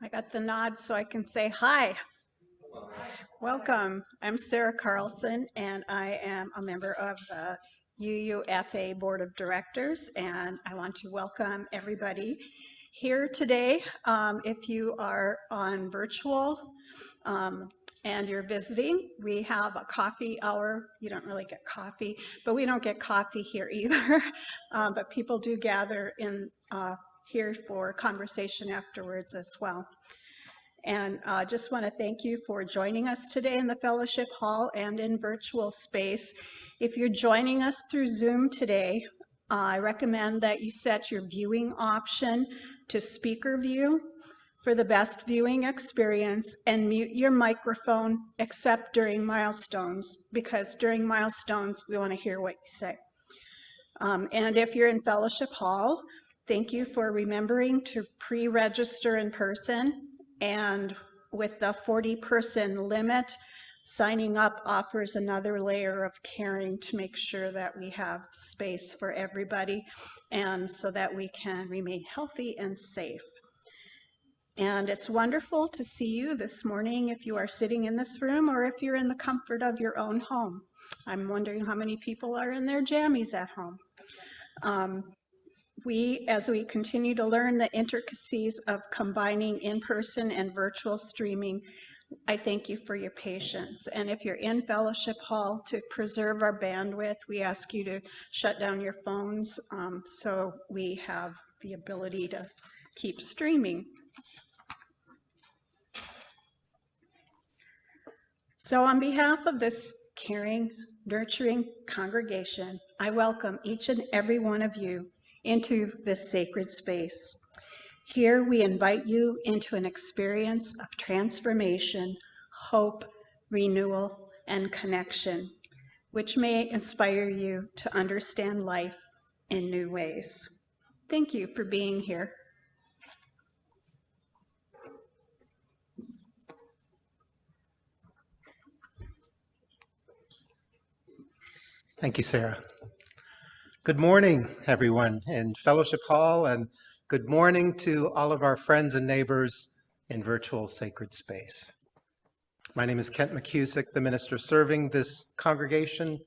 I got the nod so I can say hi. Welcome. I'm Sarah Carlson, and I am a member of the UUFA Board of Directors, and I want to welcome everybody here today. If you are on virtual and you're visiting, we have a coffee hour. You don't really get coffee, but we don't get coffee here either. But people do gather in here for conversation afterwards as well. And just want to thank you for joining us today in the fellowship hall and in virtual space. If you're joining us through Zoom today, I recommend that you set your viewing option to speaker view for the best viewing experience, and mute your microphone except during milestones, because during milestones we want to hear what you say. And if you're in fellowship hall, thank you for remembering to pre-register in person. And with the 40-person limit, signing up offers another layer of caring to make sure that we have space for everybody and so that we can remain healthy and safe. And it's wonderful to see you this morning if you are sitting in this room or if you're in the comfort of your own home. I'm wondering how many people are in their jammies at home. As we continue to learn the intricacies of combining in-person and virtual streaming, I thank you for your patience. And if you're in fellowship hall, to preserve our bandwidth, we ask you to shut down your phones so we have the ability to keep streaming. So on behalf of this caring, nurturing congregation, I welcome each and every one of you into this sacred space. Here we invite you into an experience of transformation, hope, renewal, and connection, which may inspire you to understand life in new ways. Thank you for being here. Thank you, Sarah. Good morning, everyone in Fellowship Hall, and good morning to all of our friends and neighbors in virtual sacred space. My name is Kent McCusick, the minister serving this congregation.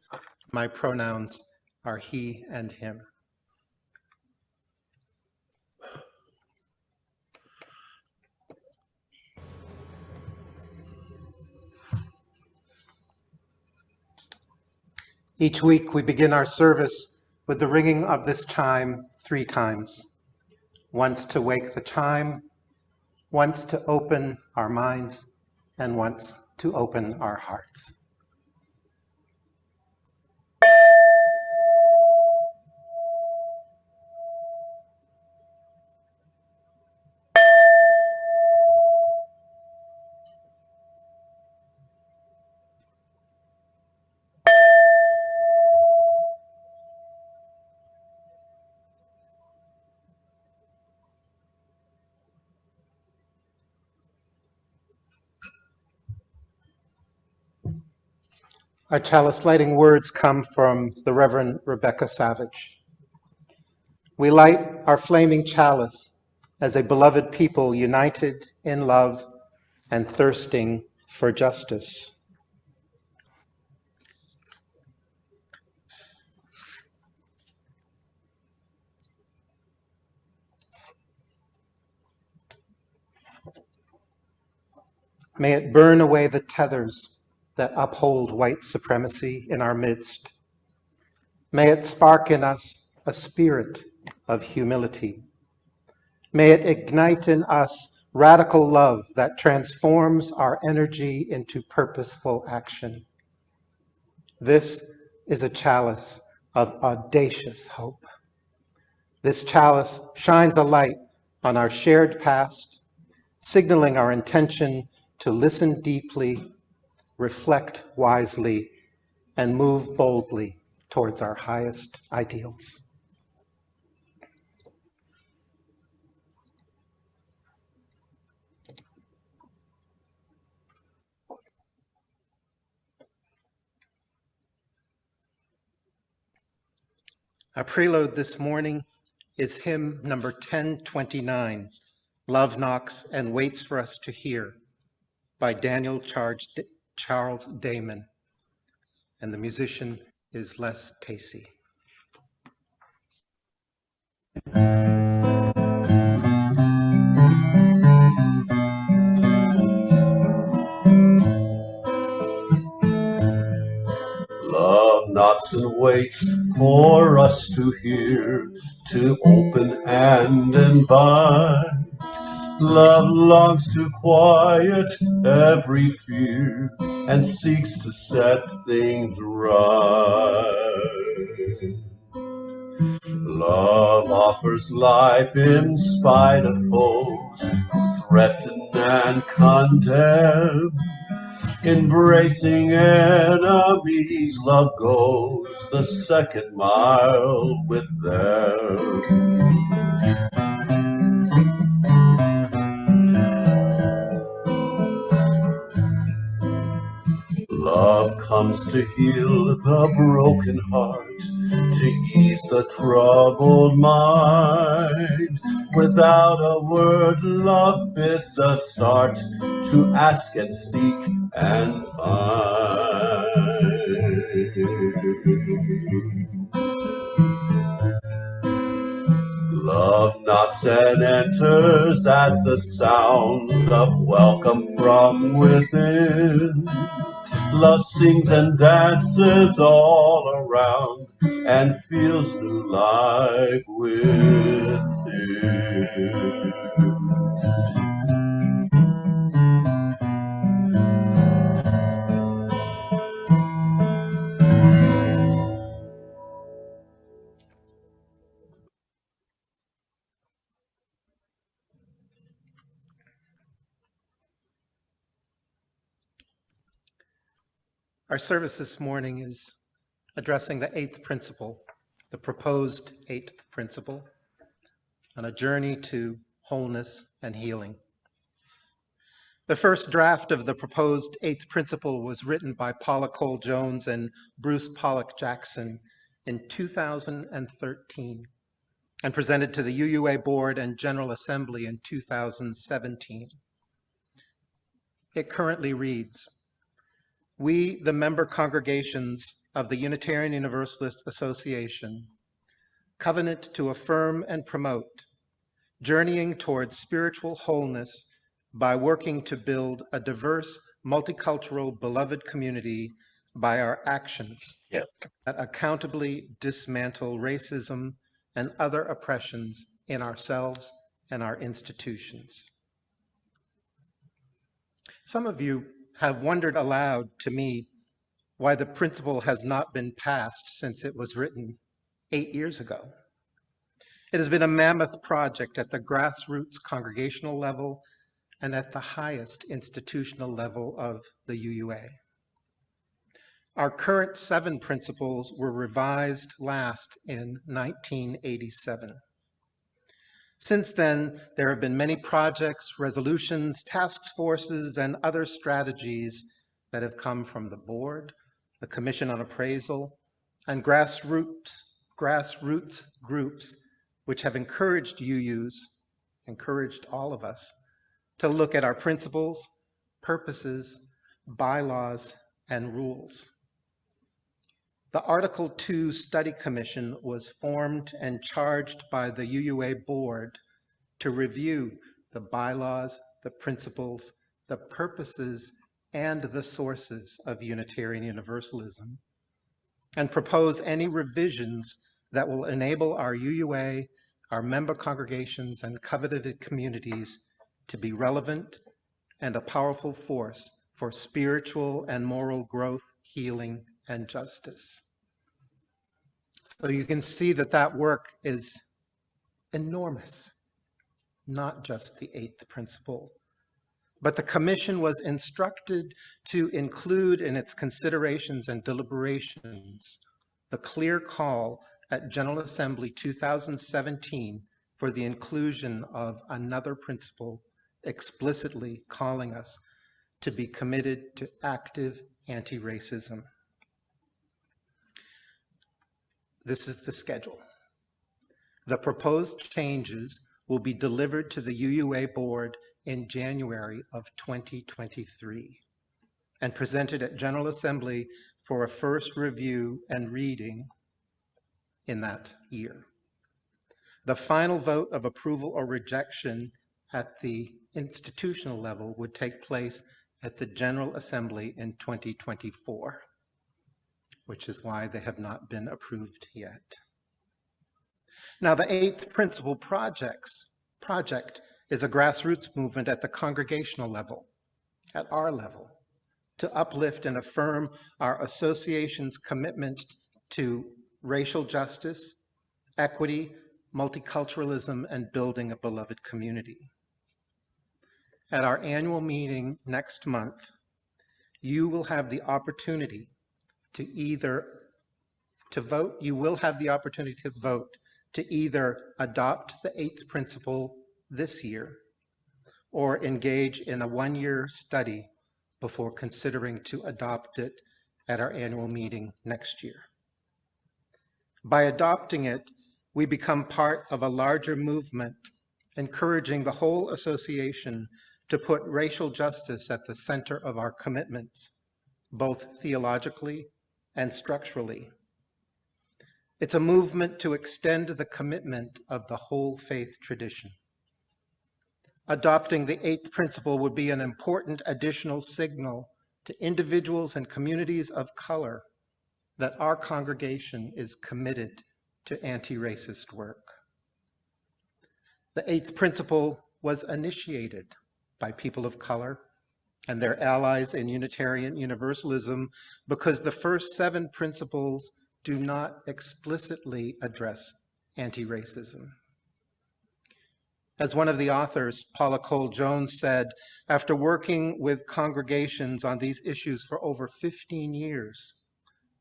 My pronouns are he and him. Each week we begin our service with the ringing of this chime 3 times. Once to wake the chime, once to open our minds, and once to open our hearts. Our chalice lighting words come from the Reverend Rebecca Savage. We light our flaming chalice as a beloved people united in love and thirsting for justice. May it burn away the tethers that uphold white supremacy in our midst. May it spark in us a spirit of humility. May it ignite in us radical love that transforms our energy into purposeful action. This is a chalice of audacious hope. This chalice shines a light on our shared past, signaling our intention to listen deeply, reflect wisely, and move boldly towards our highest ideals. Our prelude this morning is hymn number 1029, Love Knocks and Waits for Us to Hear by Daniel Charles Damon. And the musician is Les Tacey. Love knocks and waits for us to hear, to open and invite. Love longs to quiet every fear and seeks to set things right. Love offers life in spite of foes who threaten and condemn. Embracing enemies, love goes the second mile with them. Love comes to heal the broken heart, to ease the troubled mind. Without a word, love bids us start to ask and seek and find. Love knocks and enters at the sound of welcome from within. Love sings and dances all around and feels new life within. Our service this morning is addressing the eighth principle, the proposed eighth principle, on a journey to wholeness and healing. The first draft of the proposed eighth principle was written by Paula Cole Jones and Bruce Pollock Jackson in 2013 and presented to the UUA Board and General Assembly in 2017. It currently reads, "We, the member congregations of the Unitarian Universalist Association, covenant to affirm and promote, journeying towards spiritual wholeness by working to build a diverse, multicultural, beloved community by our actions that accountably dismantle racism and other oppressions in ourselves and our institutions." Some of you have wondered aloud to me why the principle has not been passed since it was written 8 years ago. It has been a mammoth project at the grassroots congregational level and at the highest institutional level of the UUA. Our current 7 principles were revised last in 1987. Since then, there have been many projects, resolutions, task forces, and other strategies that have come from the board, the Commission on Appraisal, and grassroots groups which have encouraged UUs, encouraged all of us, to look at our principles, purposes, bylaws, and rules. The Article 2 Study Commission was formed and charged by the UUA Board to review the bylaws, the principles, the purposes, and the sources of Unitarian Universalism, and propose any revisions that will enable our UUA, our member congregations, and covenanted communities to be relevant and a powerful force for spiritual and moral growth, healing, and justice. So you can see that that work is enormous, not just the eighth principle. But the Commission was instructed to include in its considerations and deliberations the clear call at General Assembly 2017 for the inclusion of another principle explicitly calling us to be committed to active anti-racism. This is the schedule. The proposed changes will be delivered to the UUA board in January of 2023 and presented at General Assembly for a first review and reading in that year. The final vote of approval or rejection at the institutional level would take place at the General Assembly in 2024, which is why they have not been approved yet. Now, the Eighth Principle Project is a grassroots movement at the congregational level, at our level, to uplift and affirm our association's commitment to racial justice, equity, multiculturalism, and building a beloved community. At our annual meeting next month, you will have the opportunity to vote to either adopt the Eighth Principle this year or engage in a one-year study before considering to adopt it at our annual meeting next year. By adopting it, we become part of a larger movement, encouraging the whole association to put racial justice at the center of our commitments, both theologically and structurally. It's a movement to extend the commitment of the whole faith tradition. Adopting the Eighth Principle would be an important additional signal to individuals and communities of color that our congregation is committed to anti-racist work. The Eighth Principle was initiated by people of color and their allies in Unitarian Universalism because the first 7 principles do not explicitly address anti-racism. As one of the authors, Paula Cole-Jones, said, after working with congregations on these issues for over 15 years,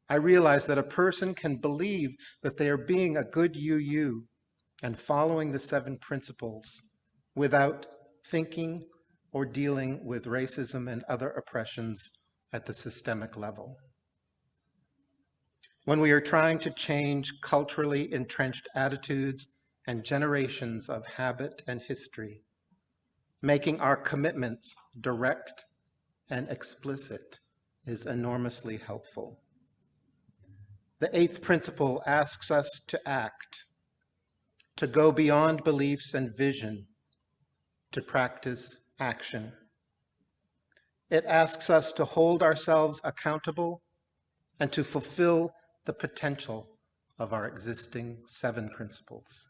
I realized that a person can believe that they are being a good UU and following the 7 principles without thinking or dealing with racism and other oppressions at the systemic level. When we are trying to change culturally entrenched attitudes and generations of habit and history, making our commitments direct and explicit is enormously helpful. The Eighth Principle asks us to act, to go beyond beliefs and vision, to practice action. It asks us to hold ourselves accountable and to fulfill the potential of our existing 7 principles.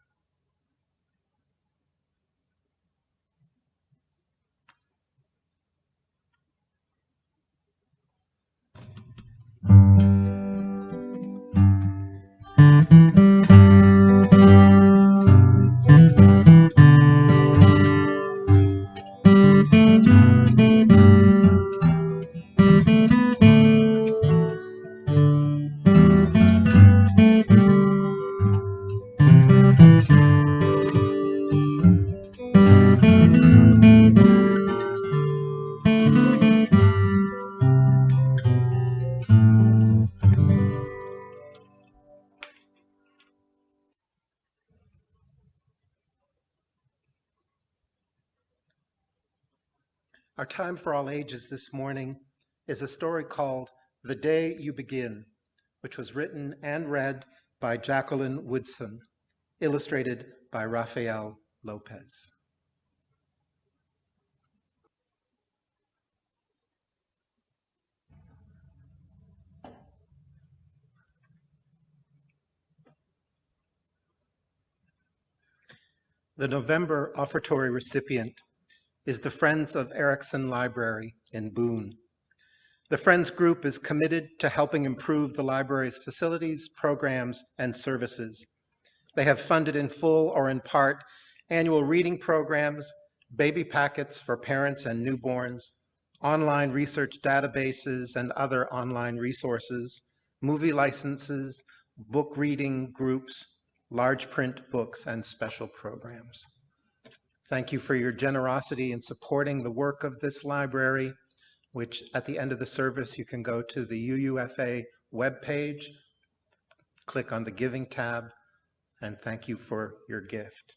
Our time for all ages this morning is a story called The Day You Begin, which was written and read by Jacqueline Woodson, illustrated by Rafael Lopez. The November offertory recipient is the Friends of Erickson Library in Boone. The Friends group is committed to helping improve the library's facilities, programs, and services. They have funded in full or in part annual reading programs, baby packets for parents and newborns, online research databases and other online resources, movie licenses, book reading groups, large print books, and special programs. Thank you for your generosity in supporting the work of this library, which at the end of the service, you can go to the UUFA webpage, click on the Giving tab, and thank you for your gift.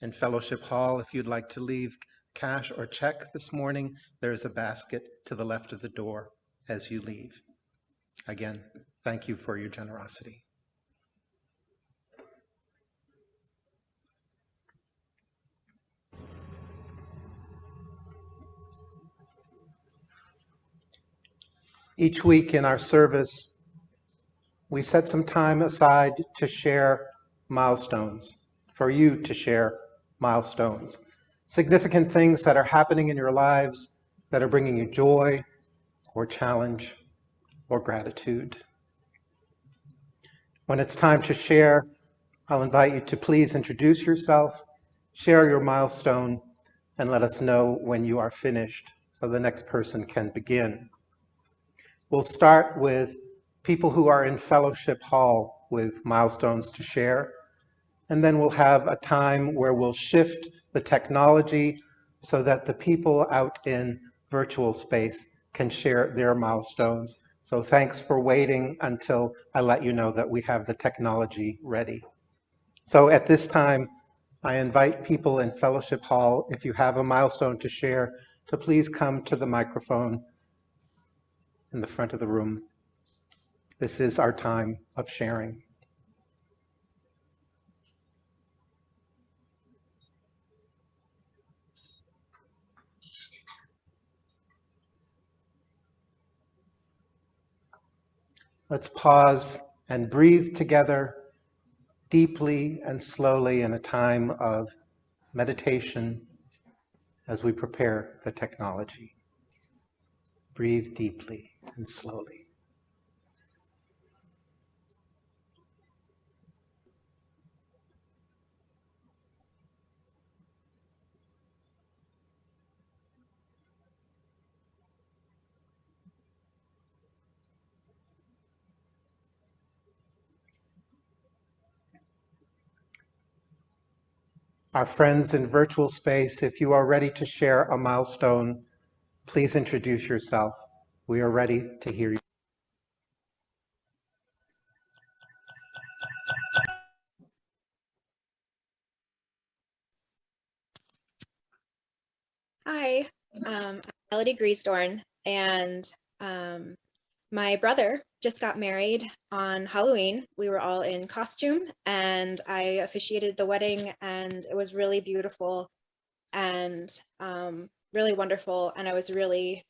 In Fellowship Hall, if you'd like to leave cash or check this morning, there's a basket to the left of the door as you leave. Again, thank you for your generosity. Each week in our service, we set some time aside to share milestones, for you to share milestones, significant things that are happening in your lives that are bringing you joy or challenge or gratitude. When it's time to share, I'll invite you to please introduce yourself, share your milestone, and let us know when you are finished so the next person can begin. We'll start with people who are in Fellowship Hall with milestones to share, and then we'll have a time where we'll shift the technology so that the people out in virtual space can share their milestones. So thanks for waiting until I let you know that we have the technology ready. So at this time, I invite people in Fellowship Hall, if you have a milestone to share, to please come to the microphone in the front of the room. This is our time of sharing. Let's pause and breathe together deeply and slowly in a time of meditation as we prepare the technology. Breathe deeply and slowly. Our friends in virtual space, if you are ready to share a milestone, please introduce yourself. We are ready to hear you. Hi, I'm Melody Griesdorn, and my brother just got married on Halloween. We were all in costume, and I officiated the wedding, and it was really beautiful and really wonderful, and I was really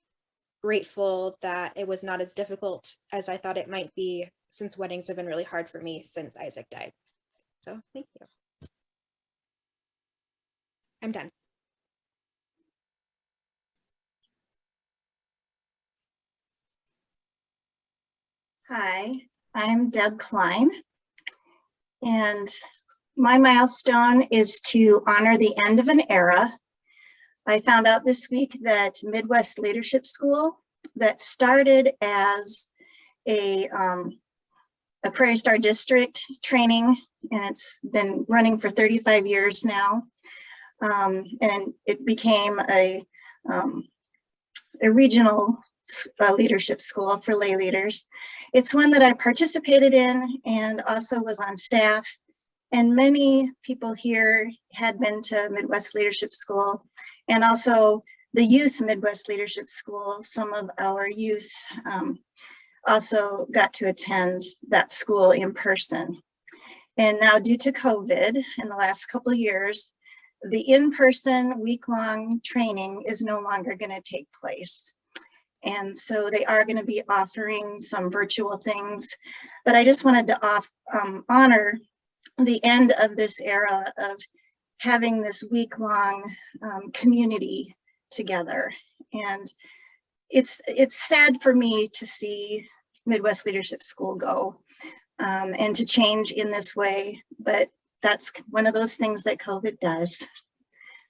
grateful that it was not as difficult as I thought it might be, since weddings have been really hard for me since Isaac died. So thank you. I'm done. Hi, I'm Deb Klein, and my milestone is to honor the end of an era. I found out this week that Midwest Leadership School, that started as a Prairie Star District training, and it's been running for 35 years now, and it became a regional leadership school for lay leaders. It's one that I participated in and also was on staff. And many people here had been to Midwest Leadership School, and also the Youth Midwest Leadership School. Some of our youth also got to attend that school in person. And now, due to COVID in the last couple of years, the in-person week-long training is no longer going to take place. And so they are going to be offering some virtual things, but I just wanted to honor the end of this era of having this week-long community together. And it's sad for me to see Midwest Leadership School go and to change in this way, but that's one of those things that COVID does.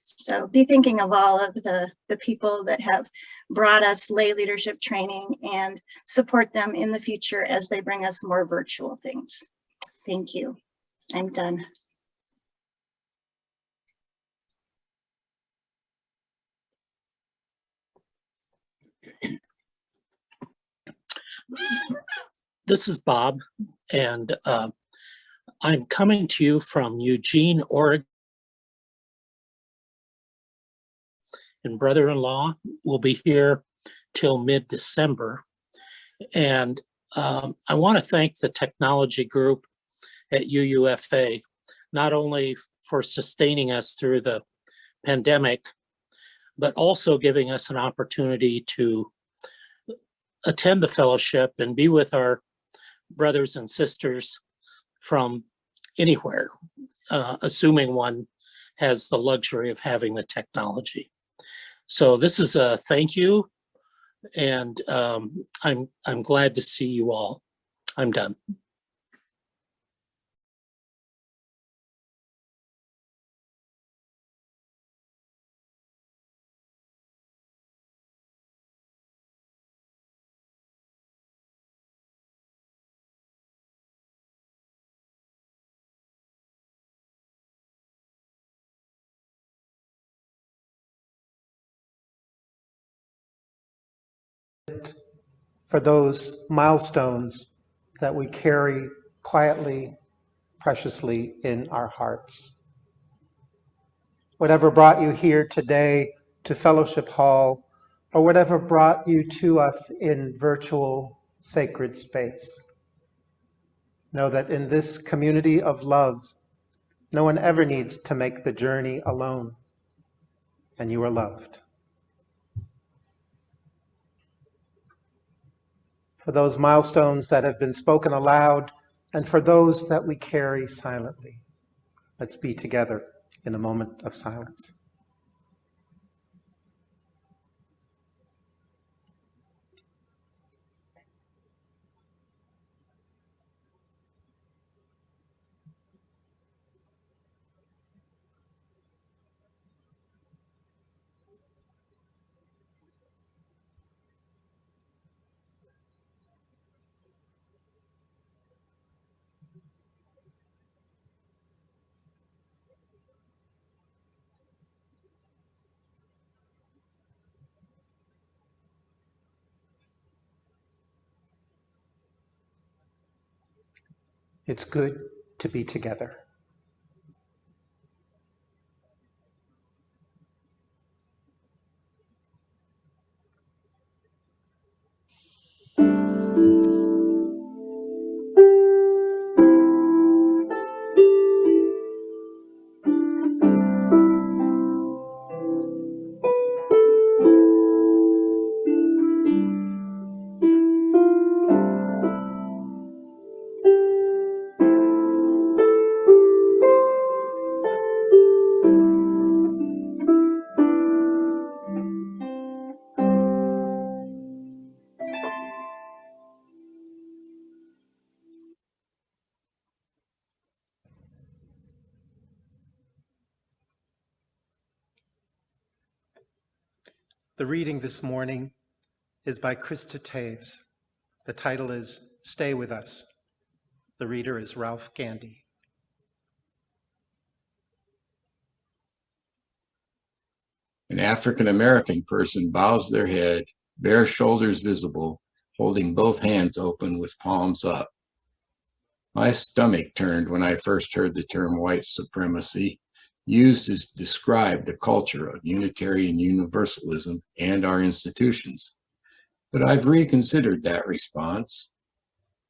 So be thinking of all of the people that have brought us lay leadership training, and support them in the future as they bring us more virtual things. Thank you. I'm done. This is Bob, and I'm coming to you from Eugene, Oregon. and brother-in-law will be here till mid-December. And I want to thank the technology group at UUFA, not only for sustaining us through the pandemic, but also giving us an opportunity to attend the fellowship and be with our brothers and sisters from anywhere, assuming one has the luxury of having the technology. So this is a thank you, and I'm glad to see you all. I'm done. For those milestones that we carry quietly, preciously in our hearts. Whatever brought you here today to Fellowship Hall, or whatever brought you to us in virtual sacred space, know that in this community of love, no one ever needs to make the journey alone, and you are loved. For those milestones that have been spoken aloud, and for those that we carry silently, let's be together in a moment of silence. It's good to be together. The reading this morning is by Krista Taves. The title is Stay With Us. The reader is Ralph Gandy. An African-American person bows their head, bare shoulders visible, holding both hands open with palms up. My stomach turned when I first heard the term white supremacy used to describe the culture of Unitarian Universalism and our institutions. But I've reconsidered that response.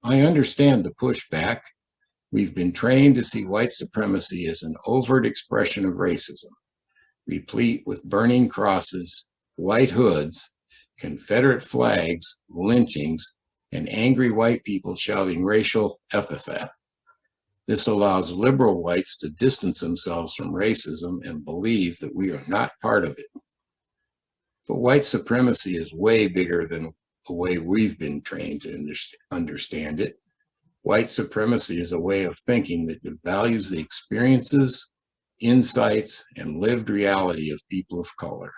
I understand the pushback. We've been trained to see white supremacy as an overt expression of racism, replete with burning crosses, white hoods, Confederate flags, lynchings, and angry white people shouting racial epithet. This allows liberal whites to distance themselves from racism and believe that we are not part of it. But white supremacy is way bigger than the way we've been trained to understand it. White supremacy is a way of thinking that devalues the experiences, insights, and lived reality of people of color.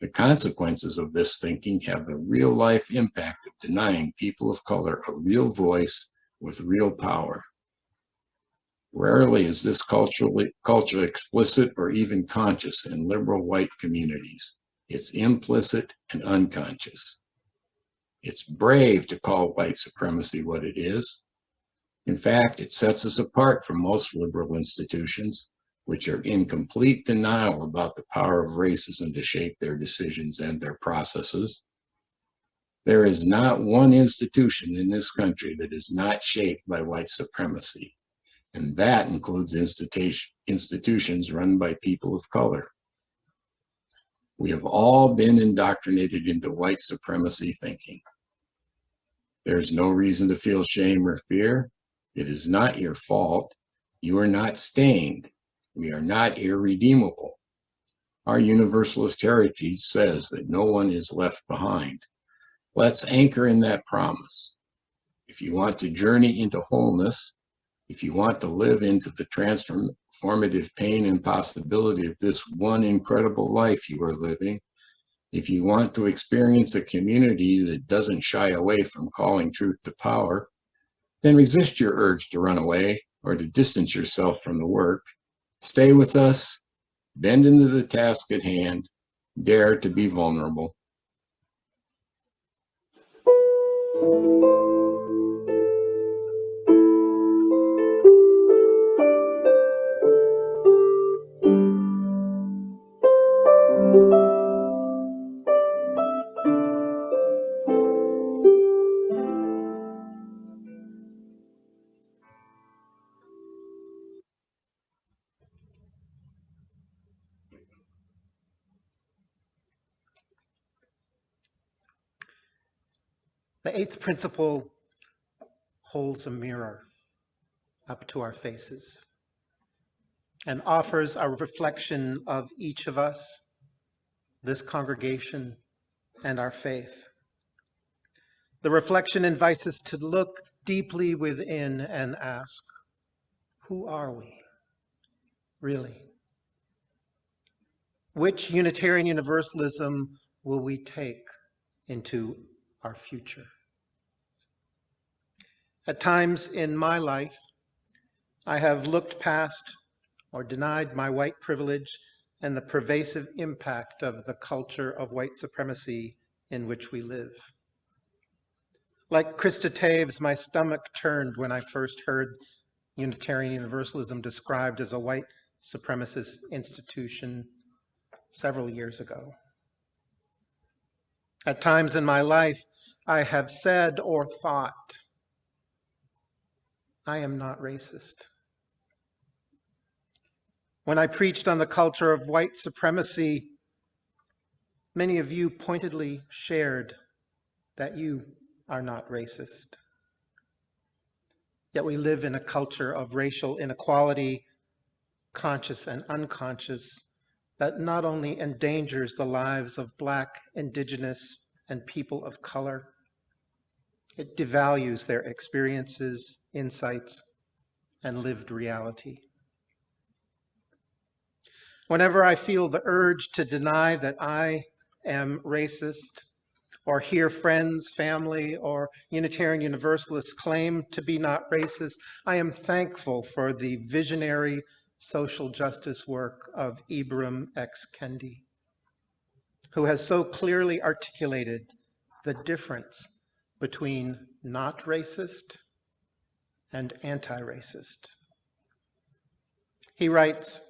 The consequences of this thinking have the real-life impact of denying people of color a real voice with real power. Rarely is this culture explicit or even conscious in liberal white communities. It's implicit and unconscious. It's brave to call white supremacy what it is. In fact, it sets us apart from most liberal institutions, which are in complete denial about the power of racism to shape their decisions and their processes. There is not one institution in this country that is not shaped by white supremacy, and that includes institutions run by people of color. We have all been indoctrinated into white supremacy thinking. There is no reason to feel shame or fear. It is not your fault. You are not stained. We are not irredeemable. Our Universalist heritage says that no one is left behind. Let's anchor in that promise. If you want to journey into wholeness, if you want to live into the transformative pain and possibility of this one incredible life you are living, if you want to experience a community that doesn't shy away from calling truth to power, then resist your urge to run away or to distance yourself from the work. Stay with us, bend into the task at hand, dare to be vulnerable. The eighth principle holds a mirror up to our faces and offers a reflection of each of us, this congregation, and our faith. The reflection invites us to look deeply within and ask, who are we, really? Which Unitarian Universalism will we take into our future? At times in my life, I have looked past or denied my white privilege and the pervasive impact of the culture of white supremacy in which we live. Like Krista Taves, my stomach turned when I first heard Unitarian Universalism described as a white supremacist institution several years ago. At times in my life, I have said or thought, I am not racist. When I preached on the culture of white supremacy, many of you pointedly shared that you are not racist. Yet we live in a culture of racial inequality, conscious and unconscious, that not only endangers the lives of Black, Indigenous, and people of color, it devalues their experiences, insights, and lived reality. Whenever I feel the urge to deny that I am racist, or hear friends, family, or Unitarian Universalists claim to be not racist, I am thankful for the visionary social justice work of Ibram X. Kendi, who has so clearly articulated the difference between not racist and anti-racist. He writes,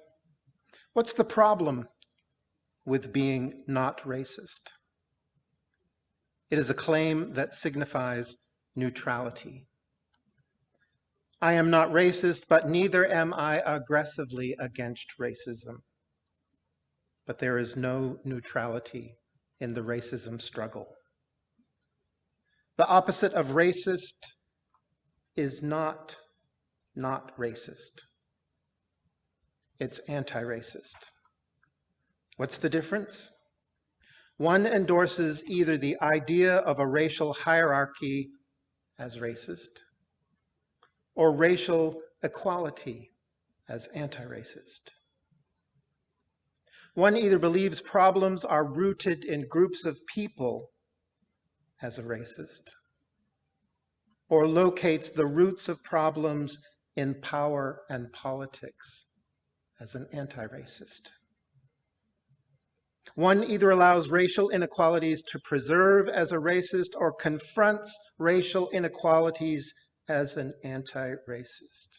"What's the problem with being not racist? It is a claim that signifies neutrality. I am not racist, but neither am I aggressively against racism. But there is no neutrality in the racism struggle. The opposite of racist is not racist. It's anti-racist. What's the difference? One endorses either the idea of a racial hierarchy as racist or racial equality as anti-racist. One either believes problems are rooted in groups of people as a racist or locates the roots of problems in power and politics as an anti-racist. One either allows racial inequalities to preserve as a racist or confronts racial inequalities as an anti-racist.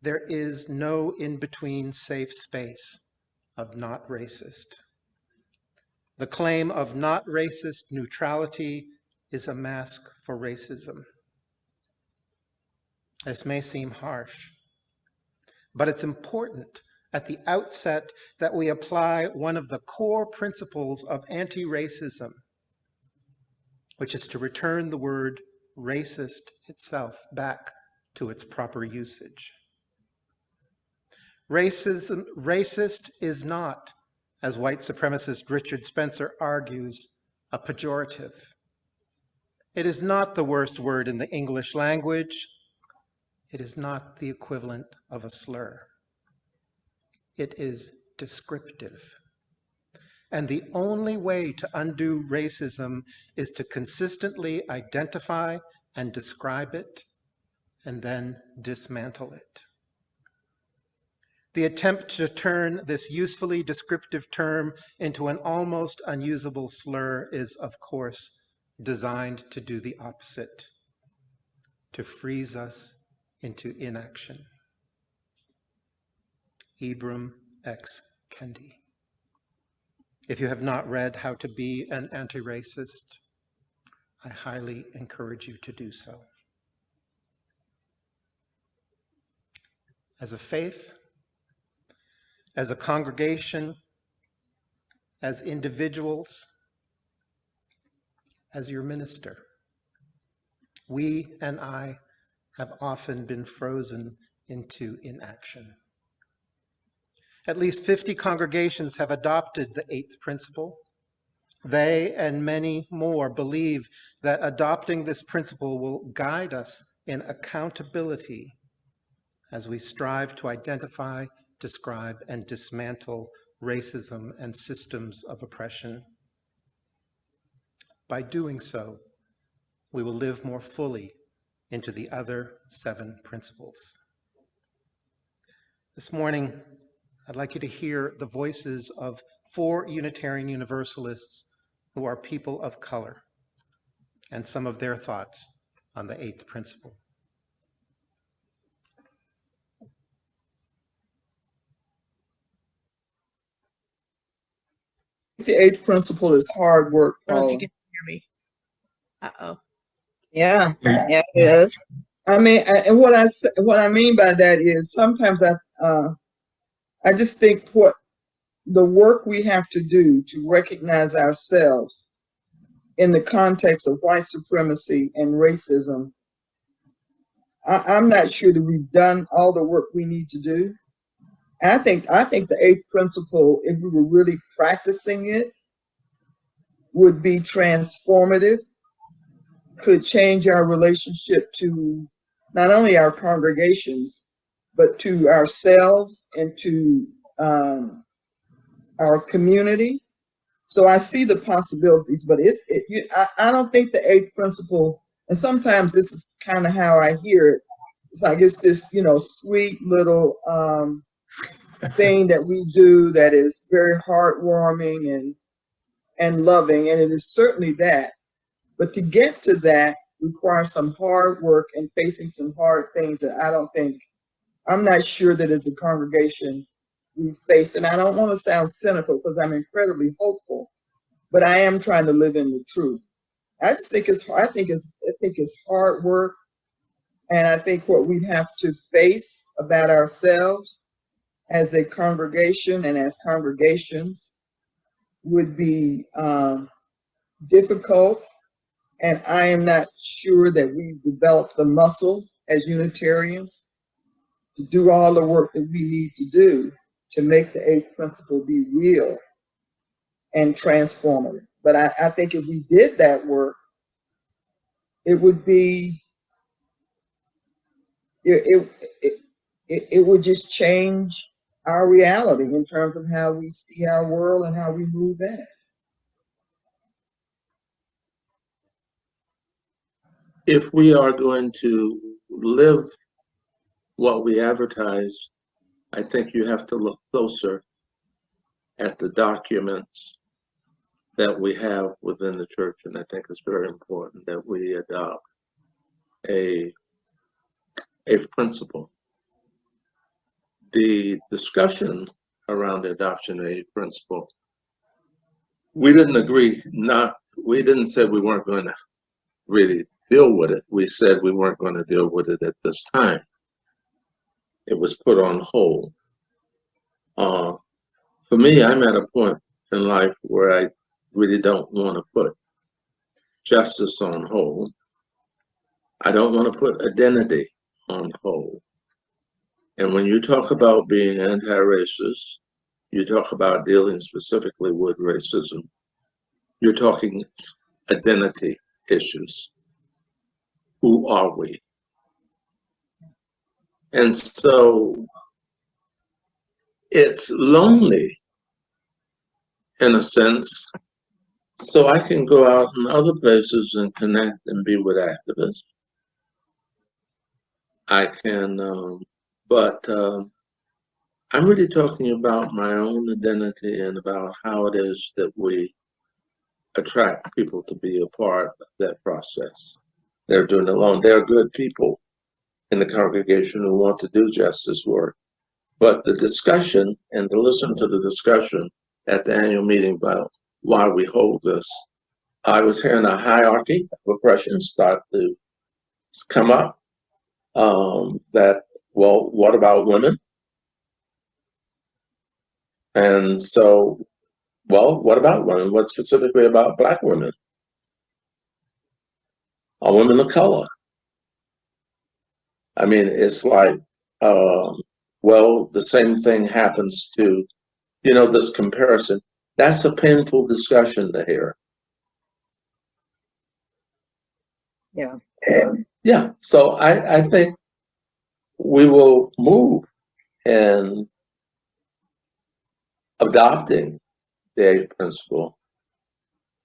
there is no in-between safe space of not racist. The claim of not racist neutrality is a mask for racism. This may seem harsh, but it's important at the outset that we apply one of the core principles of anti-racism, which is to return the word racist itself back to its proper usage. Racist is not, as white supremacist Richard Spencer argues, a pejorative. It is not the worst word in the English language. It is not the equivalent of a slur. It is descriptive. And the only way to undo racism is to consistently identify and describe it, and then dismantle it. The attempt to turn this usefully descriptive term into an almost unusable slur is, of course, designed to do the opposite, to freeze us into inaction. Ibram X. Kendi. If you have not read How to Be an Anti-Racist, I highly encourage you to do so. As a faith, as a congregation, as individuals, as your minister, we and I have often been frozen into inaction. At least 50 congregations have adopted the eighth principle. They and many more believe that adopting this principle will guide us in accountability as we strive to identify, describe, and dismantle racism and systems of oppression. By doing so, we will live more fully into the other 7 principles. This morning, I'd like you to hear the voices of 4 Unitarian Universalists who are people of color and some of their thoughts on the eighth principle. The eighth principle is hard work, I don't know if Paula. you can hear me. Uh-oh. Yeah, yeah, it is. I mean, and what I mean by that is sometimes I just think what the work we have to do to recognize ourselves in the context of white supremacy and racism, I'm not sure that we've done all the work we need to do. I think the eighth principle, if we were really practicing it, would be transformative, could change our relationship to not only our congregations, but to ourselves and to our community. So I see the possibilities, but I don't think the eighth principle, and sometimes this is kind of how I hear it. It's like it's this, sweet little thing that we do that is very heartwarming and loving, and it is certainly that. But to get to that requires some hard work and facing some hard things that I'm not sure that as a congregation we face. And I don't want to sound cynical because I'm incredibly hopeful, but I am trying to live in the truth. I think it's hard work. And I think what we have to face about ourselves as a congregation and as congregations would be difficult. And I am not sure that we've developed the muscle as Unitarians to do all the work that we need to do to make the eighth principle be real and transformative. But I think if we did that work, it would be, it would just change our reality in terms of how we see our world and how we move in it. If we are going to live what we advertise, I think you have to look closer at the documents that we have within the church. And I think it's very important that we adopt a principle the discussion around the adoption of the eighth principle, we didn't agree, we didn't say we weren't going to really deal with it. We said we weren't going to deal with it at this time. It was put on hold. For me, I'm at a point in life where I really don't want to put justice on hold. I don't want to put identity on hold. And when you talk about being anti-racist, you talk about dealing specifically with racism, you're talking identity issues. Who are we? And so it's lonely in a sense. So I can go out in other places and connect and be with activists. I can, but I'm really talking about my own identity and about how it is that we attract people to be a part of that process. They're doing it alone. They're good people in the congregation who want to do justice work. But the discussion and to listen to the discussion at the annual meeting about why we hold this, I was hearing a hierarchy of oppression start to come up. That, well, what about women? And so, well, what about women? What specifically about Black women? Are women of color? I mean, it's like, well, the same thing happens to, you know, this comparison. That's a painful discussion to hear. Yeah. Yeah, so I think we will move in adopting the eighth principle.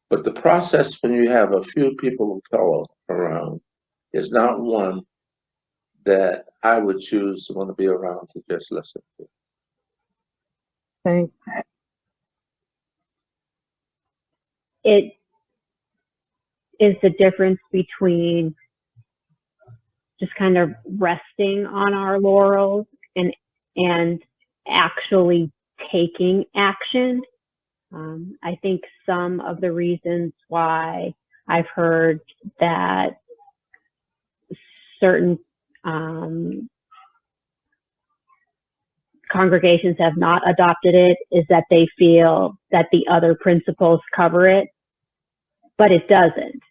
But the process when you have a few people of color around is not one that I would choose to want to be around to just listen to. Thank It is the difference between just kind of resting on our laurels and actually taking action. I think some of the reasons why I've heard that certain congregations have not adopted it is that they feel that the other principles cover it, but it doesn't.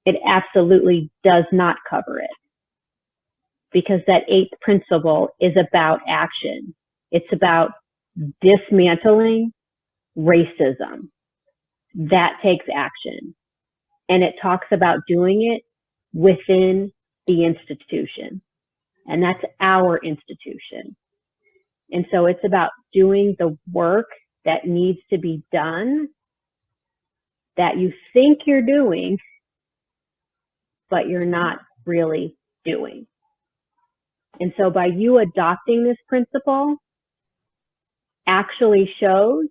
It absolutely does not cover it, because that eighth principle is about action. It's about dismantling racism. That takes action. And it talks about doing it within the institution. And that's our institution. And so it's about doing the work that needs to be done, that you think you're doing, but you're not really doing. And so by you adopting this principle actually shows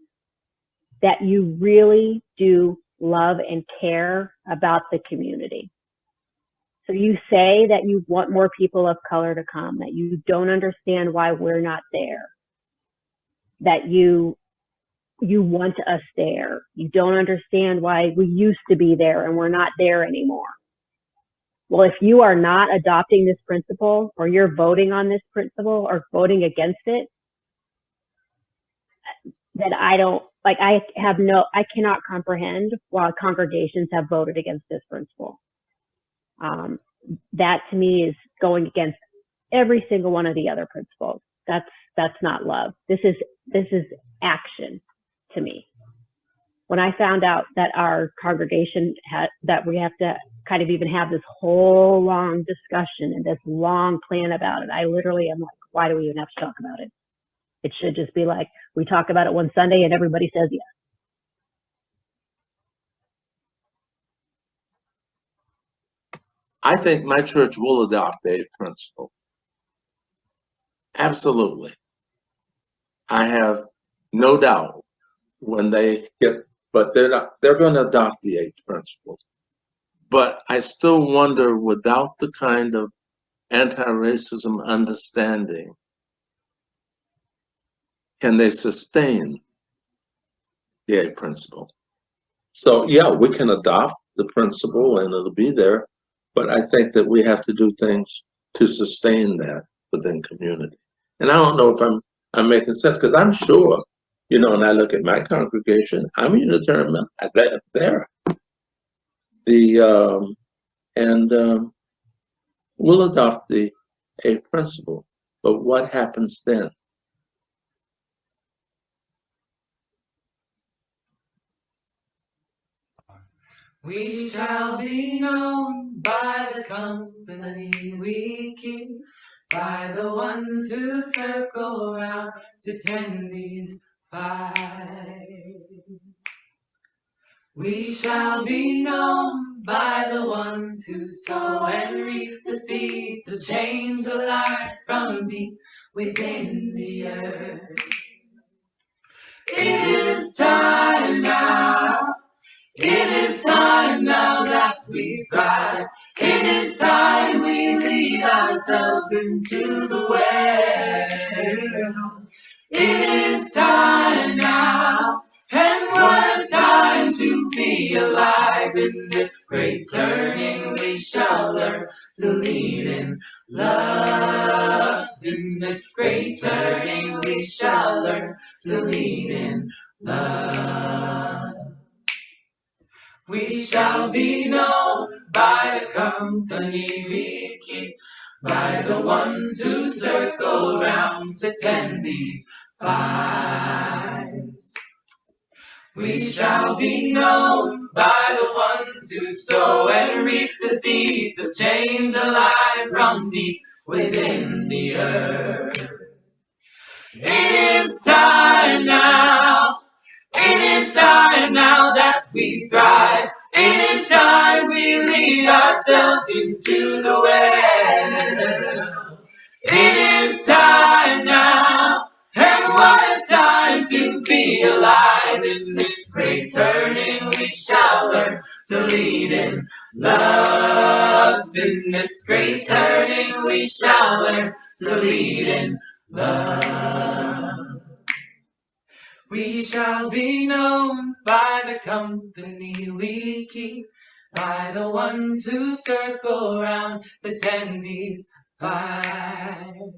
that you really do love and care about the community. So you say that you want more people of color to come, that you don't understand why we're not there, that you want us there. You don't understand why we used to be there and we're not there anymore. Well, if you are not adopting this principle, or you're voting on this principle or voting against it, then I cannot comprehend why congregations have voted against this principle. That to me is going against every single one of the other principles. That's not love. This is action to me. When I found out that our congregation that we have to kind of even have this whole long discussion and this long plan about it, I literally am like, why do we even have to talk about it? It should just be like, we talk about it one Sunday and everybody says yes. I think my church will adopt the eighth principle. Absolutely. I have no doubt when they get, but they're going to adopt the eighth principle. But I still wonder, without the kind of anti-racism understanding can they sustain the A principle? So yeah, we can adopt the principle and it'll be there, but I think that we have to do things to sustain that within community. And I don't know if I'm making sense, because I'm sure, you know, when I look at my congregation, I'm a Unitarian there. We'll adopt the A principle, but what happens then? We shall be known by the company we keep, by the ones who circle around to tend these vibes. We shall be known by the ones who sow and reap the seeds of change alive from deep within the earth. It is time now. It is time now that we thrive. It is time we lead ourselves into the well. It is time now, and what a time to be alive. In this great turning we shall learn to lead in love. In this great turning we shall learn to lead in love. We shall be known by the company we keep, by the ones who circle round to tend these vibes. We shall be known by the ones who sow and reap the seeds of change alive from deep within the earth. It is time now. It is time now that we thrive. It is time we lead ourselves into the well. It is time now, and what a time to be alive. In this great turning we shall learn to lead in love. In this great turning we shall learn to lead in love. We shall be known by the company we keep, by the ones who circle round to tend these vibes.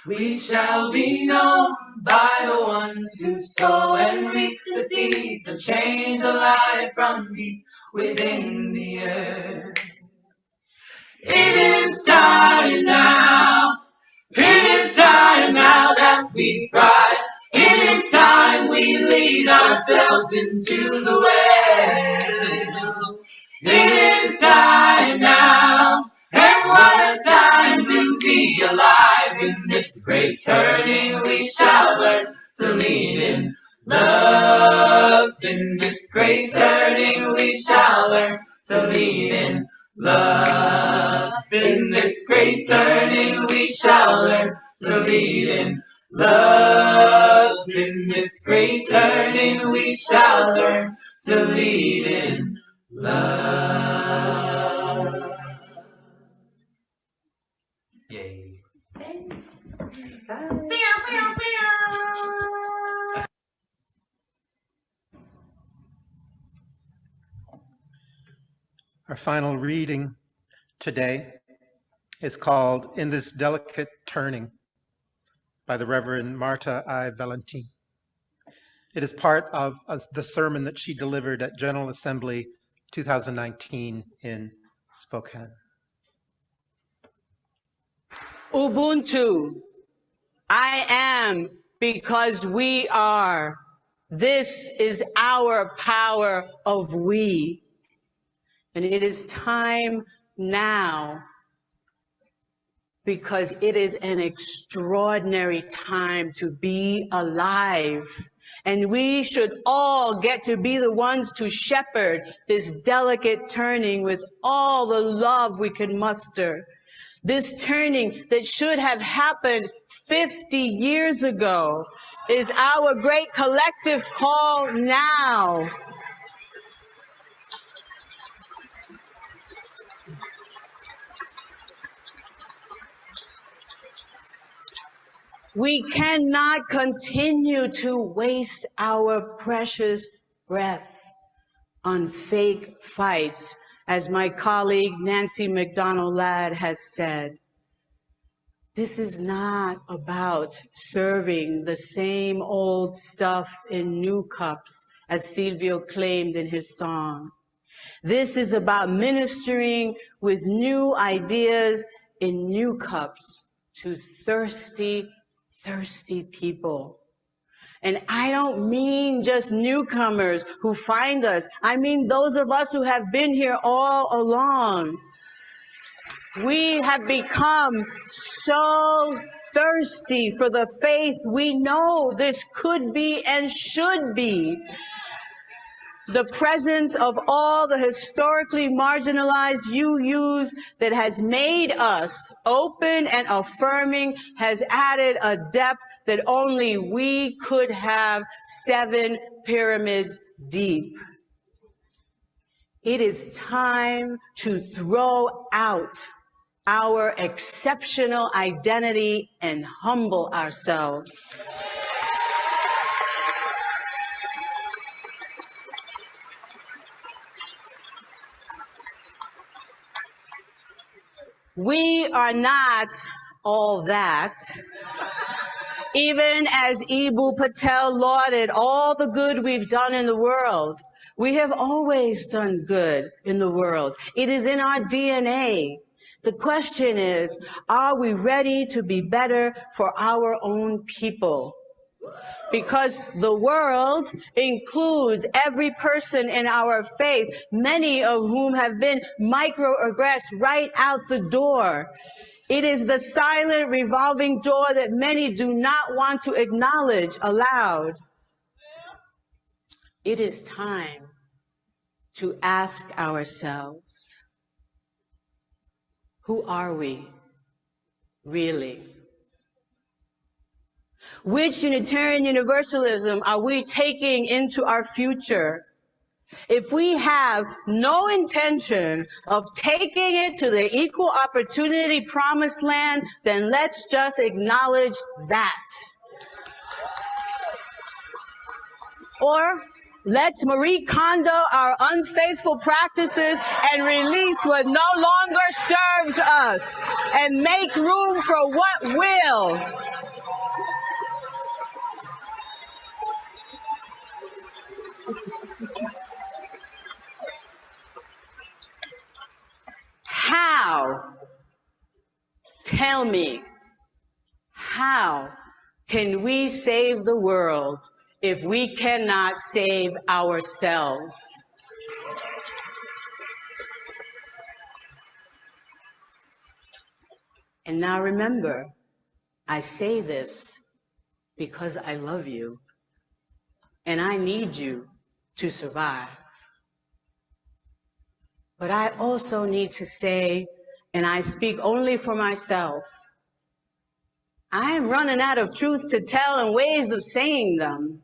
We shall be known by the ones who sow and reap the seeds of change alive from deep within the earth. It is time now. It is time now that we thrive. It is time we lead ourselves into the well. It is time now, and what a time to be alive. In this great turning we shall learn to lead in love. In this great turning we shall learn to lead in love. In this great turning we shall learn to lead in love. In this great turning we shall learn to lead in love. Yay. Thanks. Bye. Our final reading today is called In This Delicate Turning by the Reverend Marta I. Valentin. It is part of the sermon that she delivered at General Assembly 2019 in Spokane. Ubuntu, I am because we are. This is our power of we. And it is time now, because it is an extraordinary time to be alive. And we should all get to be the ones to shepherd this delicate turning with all the love we can muster. This turning that should have happened 50 years ago is our great collective call now. We cannot continue to waste our precious breath on fake fights, as my colleague Nancy McDonald Ladd has said. This is not about serving the same old stuff in new cups, as Silvio claimed in his song. This is about ministering with new ideas in new cups to thirsty, thirsty people. And I don't mean just newcomers who find us. I mean those of us who have been here all along. We have become so thirsty for the faith we know this could be and should be. The presence of all the historically marginalized UUs that has made us open and affirming has added a depth that only we could have 7 pyramids deep. It is time to throw out our exceptional identity and humble ourselves. We are not all that. Even as Eboo Patel lauded all the good we've done in the world, we have always done good in the world. It is in our DNA. The question is, are we ready to be better for our own people? Because the world includes every person in our faith, many of whom have been microaggressed right out the door. It is the silent revolving door that many do not want to acknowledge aloud. It is time to ask ourselves, who are we really? Which Unitarian Universalism are we taking into our future? If we have no intention of taking it to the equal opportunity promised land, then let's just acknowledge that. Or let's Marie Kondo our unfaithful practices and release what no longer serves us and make room for what will. How? Tell me, how can we save the world if we cannot save ourselves? And now remember, I say this because I love you and I need you to survive. But I also need to say, and I speak only for myself, I am running out of truths to tell and ways of saying them.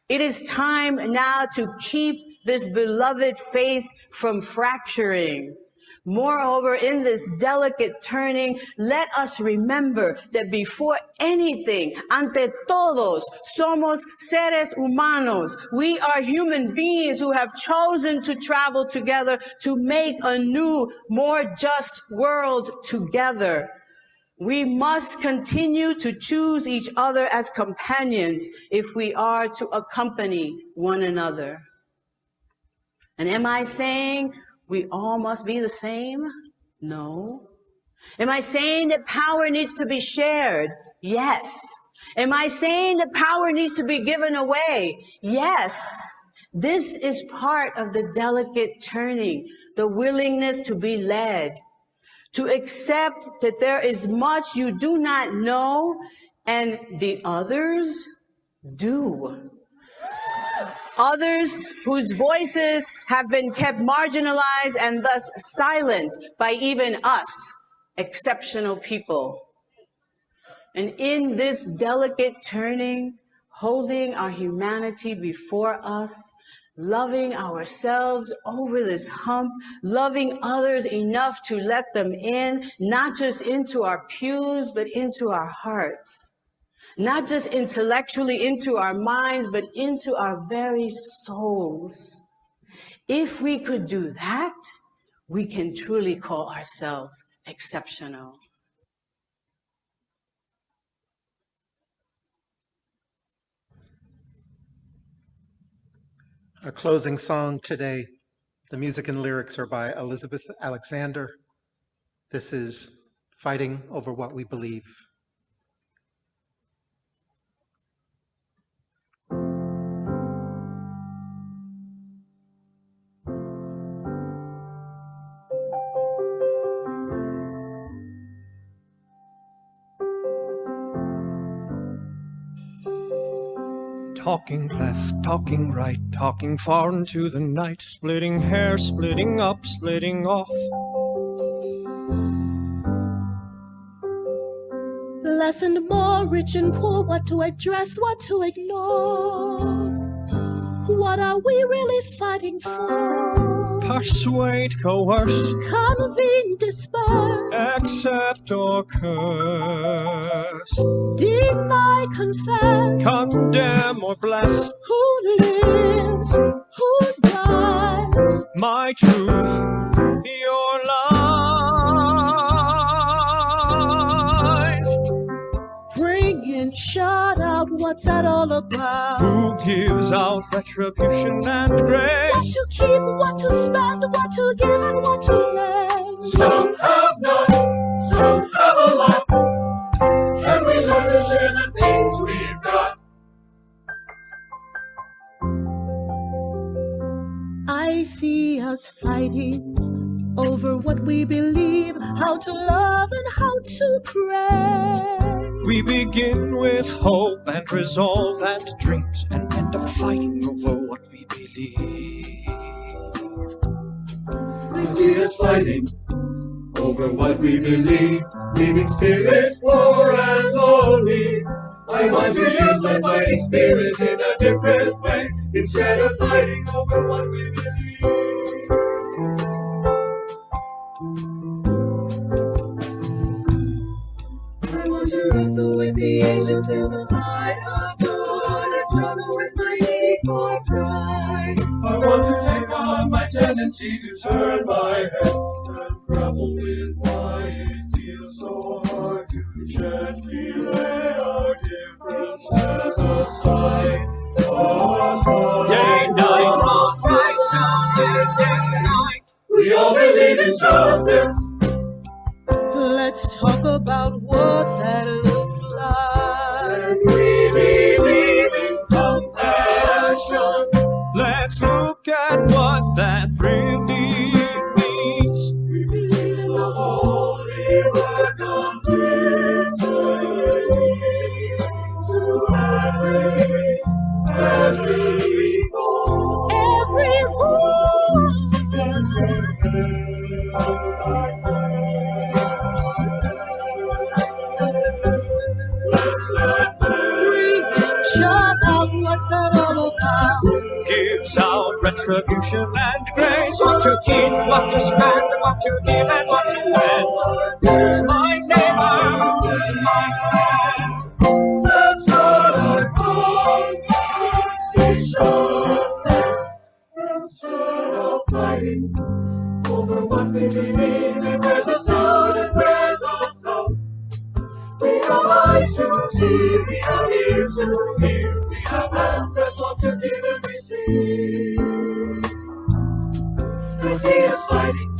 It is time now to keep this beloved faith from fracturing. Moreover, in this delicate turning, let us remember that before anything, ante todos, somos seres humanos. We are human beings who have chosen to travel together to make a new, more just world together. We must continue to choose each other as companions if we are to accompany one another. And am I saying we all must be the same? No. Am I saying that power needs to be shared? Yes. Am I saying that power needs to be given away? Yes. This is part of the delicate turning, the willingness to be led, to accept that there is much you do not know and the others do. Others whose voices have been kept marginalized and thus silent by even us, exceptional people. And in this delicate turning, holding our humanity before us, loving ourselves over this hump, loving others enough to let them in, not just into our pews, but into our hearts. Not just intellectually into our minds, but into our very souls. If we could do that, we can truly call ourselves exceptional. Our closing song today, the music and lyrics are by Elizabeth Alexander. This is Fighting Over What We Believe. Talking left, talking right, talking far into the night, splitting hair, splitting up, splitting off. Less and more, rich and poor, what to address, what to ignore. What are we really fighting for? Persuade, coerce, Convene, disperse, accept or curse, deny, confess, condemn or bless. Who lives, who dies? My truth, your lies. Bring in, shout out, what's that all about? Who gives out retribution and grace? What to keep, what to spend, what to give, and what to lend. Some have not, some have a lot. Can we learn to share the things we've got? I see us fighting over what we believe, how to love and how to pray. We begin with hope and resolve and dreams, and end up fighting over what we believe. I see us fighting over what we believe, leaving spirits poor and lonely. I want to use my fighting spirit in a different way, instead of fighting over what we believe. I want to wrestle with the angels till the light of dawn. I struggle with my need for pride. I want to take on my tendency to turn my head and grapple with why it feels so hard to gently lay our differences aside. Day, night, wrong, right, down, left, inside. We all believe in justice. Let's talk about what that looks like. We believe in compassion. Let's look at what that really means. We believe in the holy work of listening to every voice. Every voice. Bring in, shout out, what's that all about? Gives out retribution and grace. What to keep, what to spend, what to give, and what to lend. Who's my neighbor? Who's my friend? Let's start our conversation instead of fighting over what we believe. And where's us out and where's us out? We have eyes to see, we have ears to hear, we have hands that want to give and receive. I see us fighting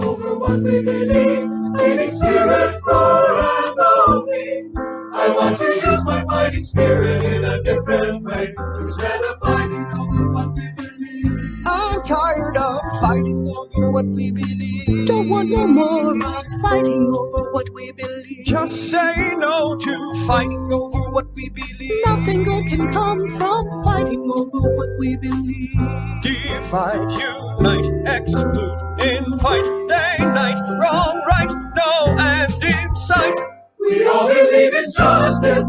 over what we believe, leaving spirits poor and lonely. I want to use my fighting spirit in a different way, instead of fighting over what we believe. I'm tired of fighting over what we believe. Don't want no more of fighting over what we believe. Just say no to fighting over what we believe. Nothing good can come from fighting over what we believe. Divide, unite, exclude, invite, day, night, wrong, right, no end in sight. We all believe in justice.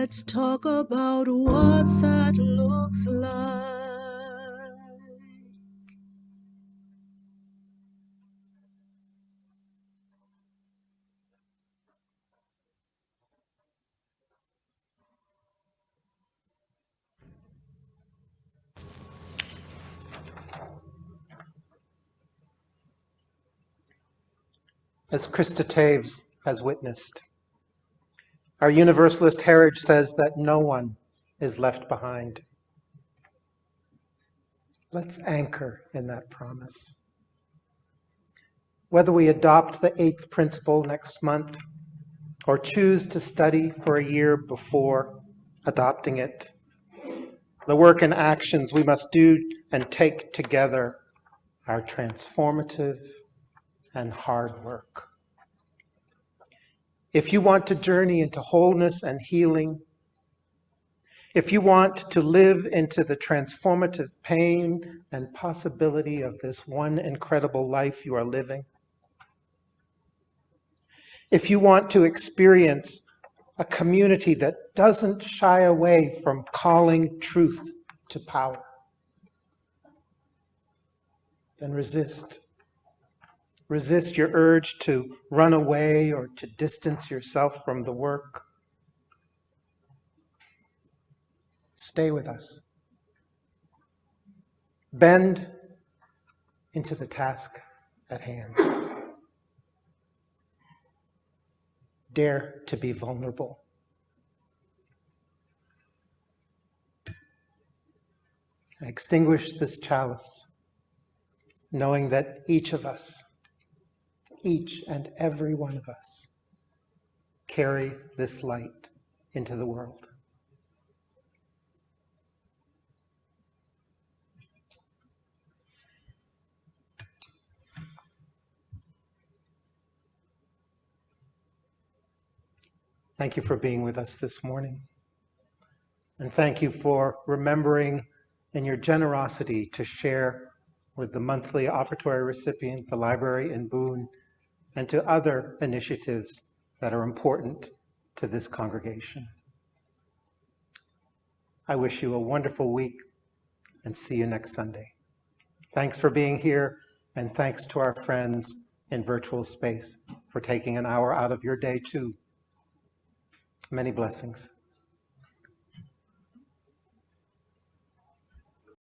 let's talk about what that looks like. As Krista Taves has witnessed, our Universalist heritage says that no one is left behind. Let's anchor in that promise. Whether we adopt the 8th principle next month or choose to study for a year before adopting it, the work and actions we must do and take together are transformative and hard work. If you want to journey into wholeness and healing, if you want to live into the transformative pain and possibility of this one incredible life you are living, if you want to experience a community that doesn't shy away from calling truth to power, then resist. Resist your urge to run away or to distance yourself from the work. Stay with us. Bend into the task at hand. Dare to be vulnerable. Extinguish this chalice, knowing that each of us, each and every one of us, carry this light into the world. Thank you for being with us this morning. And thank you for remembering in your generosity to share with the monthly offertory recipient, the library in Boone, and to other initiatives that are important to this congregation. I wish you a wonderful week and see you next Sunday. Thanks for being here, and thanks to our friends in virtual space for taking an hour out of your day too. Many blessings.